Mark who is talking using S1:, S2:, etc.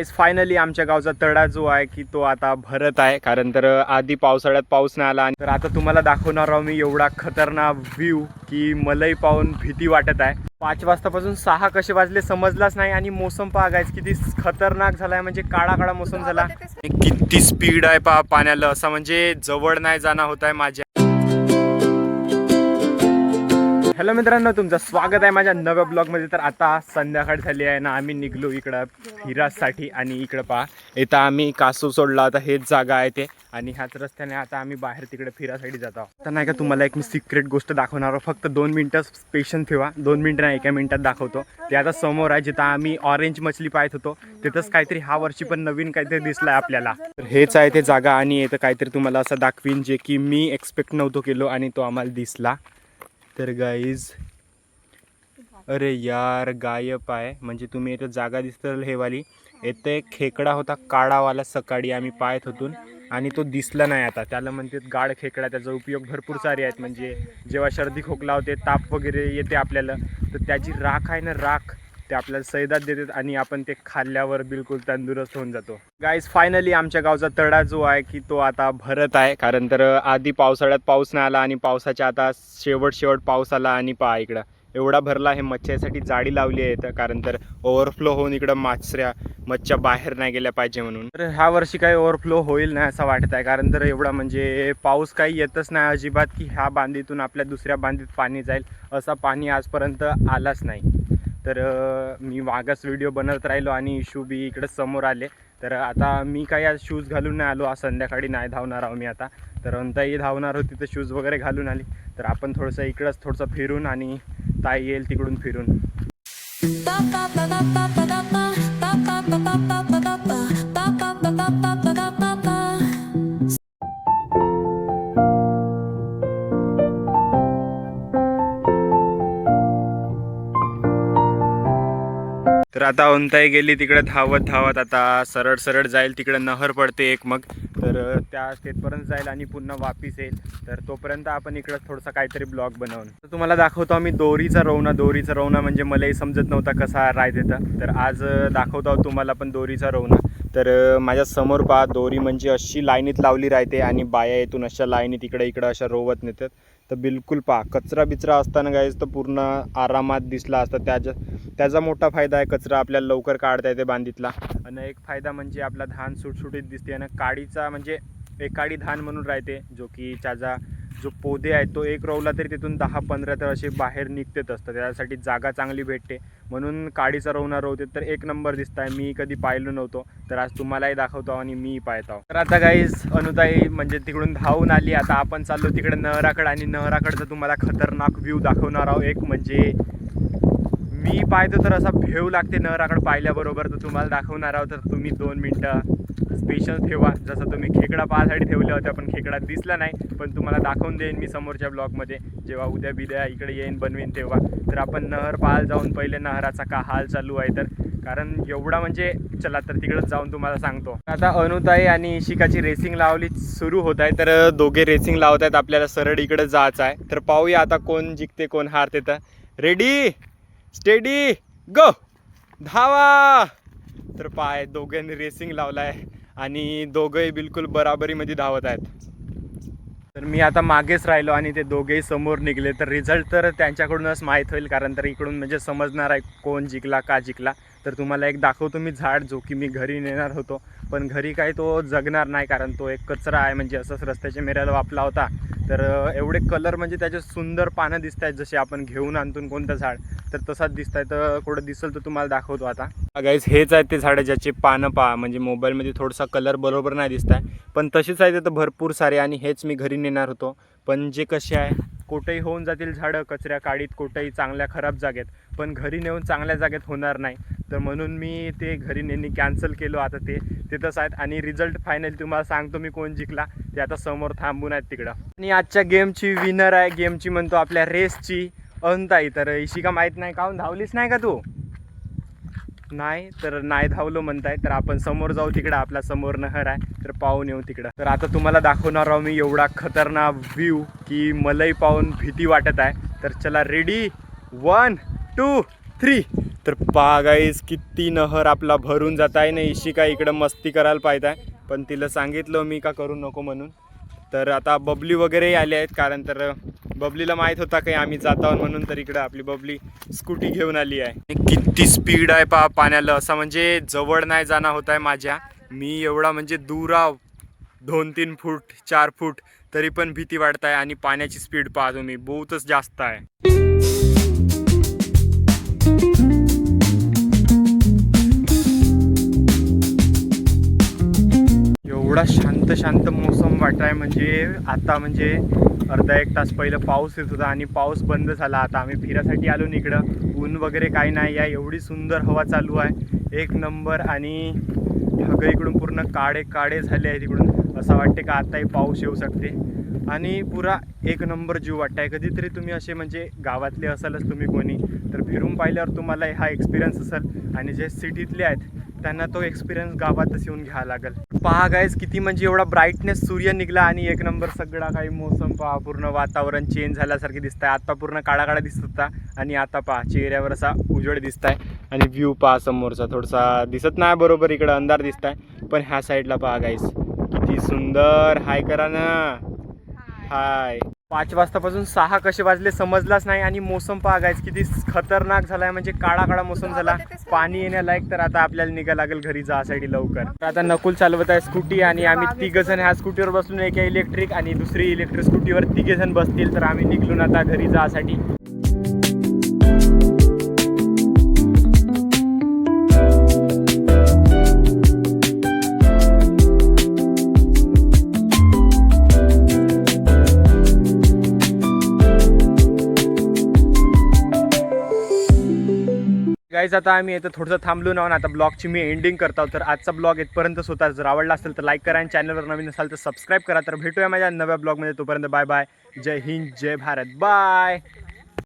S1: Guys finally आमच्या गावचा तळा जो आहे की तो आता भरत आहे, कारण तर आधी पावसाळ्यात पाऊस नाही आला. तर आता तुम्हाला दाखवणार आहोत मी एवढा खतरनाक व्ह्यू की मलाही पाहून भीती वाटत आहे. 5 वाजतापासून 6 कसे वाजले समजलाच नाही. आणि मोसम पहा गाईज किती खतरनाक झालाय, म्हणजे काळा काळा मोसम झाला. किती स्पीड आहे पहा पाण्याला, असा म्हणजे जवळ नाही जाणं होत आहे माझ्या. हॅलो मित्रांनो, तुमचं स्वागत आहे माझ्या नव्या ब्लॉगमध्ये. तर आता संध्याकाळ झाली आहे ना, आम्ही निघलो इकडं फिरासाठी. आणि इकडं पहा इथं आम्ही कासू सोडला होता, हेच जागा आहे ते. आणि ह्याच रस्त्याने आता आम्ही बाहेर तिकडे फिरासाठी जात आहोत. तर नाही का तुम्हाला एक मी सिक्रेट गोष्ट दाखवणार आहोत. फक्त 2 मिनटं पेशन्स ठेवा. 2 मिनटं नाही, 1 मिनिटात दाखवतो. ते आता समोर आहे जिथं आम्ही ऑरेंज मछली पाहत होतो, तिथंच काहीतरी ह्या वर्षी पण नवीन काहीतरी दिसलं आहे आपल्याला. तर हेच आहे ते जागा. आणि इथं काहीतरी तुम्हाला असं दाखवीन जे की मी एक्सपेक्ट नव्हतो केलो आणि तो आम्हाला दिसला. तर गाईज अरे यार गायब आहे. म्हणजे तुम्ही इथं जागा दिसतं हेवाली, इथे खेकडा होता काळावाला, सकाळी आम्ही पाहत होतो आणि तो दिसला नाही. आता त्याला म्हणतात गाड खेकडा. त्याचा उपयोग भरपूर सारे आहेत. म्हणजे जेव्हा सर्दी खोकला होते, ताप वगैरे येते आपल्याला, तर त्याची राख आहे ना, राख ते आपल्याला सैदात देतात आणि आपण ते खाल्ल्यावर बिलकुल तंदुरुस्त होऊन जातो. गाईज फायनली आमच्या गावचा तळा जो आहे की तो आता भरत आहे, कारण तर आधी पावसाळ्यात पाऊस नाही आला आणि पावसाच्या आता शेवट पाऊस आला. आणि पहा इकडं एवढा भरला. हे मच्छ्यासाठी जाळी लावली आहे इथं, कारण तर ओव्हरफ्लो होऊन इकडं मच्छ्या बाहेर नाही गेल्या पाहिजे म्हणून. तर ह्या वर्षी काही ओव्हरफ्लो होईल नाही असं वाटत आहे, कारण तर एवढा म्हणजे पाऊस काही येतच नाही अजिबात की ह्या बांधीतून आपल्या दुसऱ्या बांधीत पाणी जाईल. असा पाणी आजपर्यंत आलाच नाही. तर मी मागच व्हिडिओ बनवत राहिलो आणि इशू बी इकडं समोर आले. तर आता मी काही आज शूज घालून नाही आलो. आज संध्याकाळी नाही धावणार आहो मी आता. तर अंताई धावणार होती तर शूज वगैरे घालून आली. तर आपण थोडंसं इकडंच थोडंसं फिरून आणि ताई येईल तिकडून फिरून. तर आता अंताई गेली तिकडे धावत आता सरळ जाईल. तिकडे नहर पडते एक, मग तर त्या तिथपर्यंत जाईल आणि पुन्हा वापिस येईल. तर तोपर्यंत आपण इकडं थोडंसं काहीतरी ब्लॉग बनवून तर तुम्हाला दाखवतो आम्ही दोरीचा रोवणा. म्हणजे मलाही समजत नव्हता कसा राहत. तर आज दाखवतो तुम्हाला पण दोरीचा रोवणा. तर माझ्या समोर पहा दोरी म्हणजे अशी लाईनीत लावली राहते आणि बाया येतून अशा लाईनीत इकडं अशा रोवत नेतात. तर बिलकुल पहा कचरा बिचरा असताना गाईज तर पूर्ण आरामात दिसला असता. त्याचा मोठा फायदा आहे, कचरा आपल्याला लवकर काढता येते बांधीतला. आणि एक फायदा म्हणजे आपला धान सुटसुटीत दिसते. आणि काडीचा म्हणजे एकाडी धान म्हणून राहते, जो की त्याचा जो पोदे आहे तो एक रोवला तरी तिथून 10-15 तर असे बाहेर निघतेच असतात. त्यासाठी जागा चांगली भेटते, म्हणून काडीचा रोवते. तर एक नंबर दिसत आहे. मी कधी पाहिलो नव्हतो, तर आज तुम्हालाही दाखवतो आणि मी पाहत आहो. तर आता गाईज अनुताई म्हणजे तिकडून धावून आली. आता आपण चाललो तिकडे नहराकडे आणि नहराकडचा तुम्हाला खतरनाक व्ह्यू दाखवणार आहोत. एक म्हणजे मी पाहतो तर असा भेव लागते नहराकडे पाहिल्याबरोबर. तर तुम्हाला दाखवणार आहोत. तर तुम्ही 2 मिनटं पेशन्स ठेवा. जसं तुम्ही खेकडा पाहासाठी ठेवले होते, पण खेकडा दिसला नाही, पण तुम्हाला दाखवून देईन मी समोरच्या ब्लॉगमध्ये, जेव्हा उद्या बिद्या इकडे येईन बनवीन तेव्हा. तर आपण नहर पाहायला जाऊन पहिले नहराचा का हाल चालू आहे, तर कारण एवढा म्हणजे चला तर तिकडंच जाऊन तुम्हाला सांगतो. आता अनुताई आणि इशिकाची रेसिंग लावली सुरू होत आहे. तर दोघे रेसिंग लावत आहेत. आपल्याला सरळ इकडे जायचं आहे. तर पाहूया आता कोण जिंकते कोण हारते. तर रेडी स्टेडी गो, धावा. तर पाय दोघांनी रेसिंग लावला आहे आणि दोघंही बिलकुल बराबरीमध्ये धावत आहेत. तर मी आता मागेच राहिलो आणि ते दोघेही समोर निघले. तर रिझल्ट तर त्यांच्याकडूनच माहीत होईल, कारण तर इकडून म्हणजे समजणार आहे कोण जिंकला का जिंकला. तर तुम्हाला एक दाखवतो मी झाड, जो की मी घरी नेणार होतो, पण घरी काही तो जगणार नाही, कारण तो एक कचरा आहे. म्हणजे असंच रस्त्याच्या मेऱ्याला वापला होता. तर एवढे कलर म्हणजे त्याचे सुंदर पानं दिसत आहेत, जसे आपण घेऊन आणतो कोणतं झाड, तर तसाच दिसत आहे. तर कुठं दिसेल तर तुम्हाला दाखवतो. आता गाईज हेच आहेत ते झाडं ज्याचे पानं पहा. म्हणजे मोबाईलमध्ये थोडासा कलर बरोबर नाही दिसत आहे, पण तशीच आहे तर भरपूर सारे. आणि हेच मी घरी नेणार होतो, पण जे कसे आहे कुठेही होऊन जातील झाडं कचऱ्या काडीत, कुठेही चांगल्या खराब जागेत, पण घरी नेऊन चांगल्या जागेत होणार नाही. तर म्हणून मी ते घरी नेणे कॅन्सल केलो. आता ते तिथंच आहेत. आणि रिझल्ट फायनल तुम्हाला सांगतो मी कोण जिंकला ते. आता समोर थांबून आहेत तिकडं. आणि आजच्या गेमची विनर आहे, गेमची म्हणतो आपल्या रेसची, अंताई. तर इशिका माहीत नाही काहून धावलीच नाही का तू? नाही, तर नाही धावलो म्हणताय. तर आपण समोर जाऊ, तिकडं आपल्या समोर नहर आहे, तर पाहून येऊ तिकडं. तर आता तुम्हाला दाखवणार आहोत मी एवढा खतरनाक व्ह्यू की मलाही पाहून भीती वाटत आहे. तर चला रेडी 1 2 3 तर पहा गाईस किती नहर आपला भरून जात आहे ना. इशिका इकडं मस्ती करायला पाहिजे, पण तिला सांगितलं मी का करू नको म्हणून. तर आता बबली वगैरे आले आहेत, कारण तर बबलीला माहीत होता की आम्ही जात आहोत म्हणून. तर इकडं आपली बबली स्कूटी घेऊन आली आहे. किती स्पीड आहे पहा पाण्याला, असं म्हणजे जवळ नाही जाणं होत आहे माझ्या. मी एवढा म्हणजे दूर आव 2-3 फूट 4 फूट तरी पण भीती वाटत आहे. आणि पाण्याची स्पीड पहा तुम्ही, बहुतच जास्त आहे. एवढा शांत शांत मोसम वाटत आहे, म्हणजे आता म्हणजे अर्धा एक तास पहिलं पाऊस येत होता आणि पाऊस बंद झाला. आता आम्ही फिरासाठी आलो इकडं, ऊन वगैरे काही नाही आहे. एवढी सुंदर हवा चालू आहे, एक नंबर. आणि ढग इकडून पूर्ण काळे काळे झाले आहेत इकडून, असं वाटते का आताही पाऊस येऊ शकते. आणि पुरा एक नंबर जीव वाटत आहे. कधीतरी तुम्ही असे म्हणजे गावातले असालच तुम्ही कोणी, तर फिरून पाहिल्यावर तुम्हाला हा एक्सपिरियन्स असेल. आणि जे सिटीतले आहेत त्यांना तो एक्सपिरियन्स गावातच येऊन घ्यावा लागेल. पहा गाईज किती म्हणजे एवढा ब्राईटनेस सूर्य निघला आणि एक नंबर सगळा काही मोसम पहा, पूर्ण वातावरण चेंज झाल्यासारखे दिसत आहे. आता पूर्ण काळा काळा दिसत होता आणि आता पहा चेहऱ्यावर असा उजेड दिसत आहे. आणि व्ह्यू पहा समोरचा थोडासा दिसत नाही बरोबर, इकडं अंधार दिसत आहे, पण ह्या साईडला पहा गाईज किती सुंदर. हाय करा ना, हाय. 5 वाजतापासून 6 कसे वाजले समजलाच नाही. आणि मोसम पहा गाईज किती खतरनाक झाला आहे, म्हणजे काळा काळा मोसम झाला, पाणी येण्यालायक. तर आता आपल्याला निघायला लागेल घरी जायसाठी लवकर. तर आता नकुल चालवत आहे स्कूटी आणि आम्ही 3 जण ह्या स्कूटीवर बसलो, एक इलेक्ट्रिक आणि दुसरी इलेक्ट्रिक स्कूटीवर 3 जण बसतील. तर आम्ही निघलो आता घरी जायसाठी. गाईज आता आम्ही इथं थोडंसं थांबलो ना, आता ब्लॉगची मी एंडिंग करतो. तर आजचा ब्लॉग इथपर्यंतच होता. जर आवडला असेल तर लाईक करा आणि चॅनलवर नवीन असाल तर सबस्क्राईब करा. तर भेटूया माझ्या नव्या ब्लॉगमध्ये, तोपर्यंत बाय बाय. जय हिंद, जय भारत, बाय.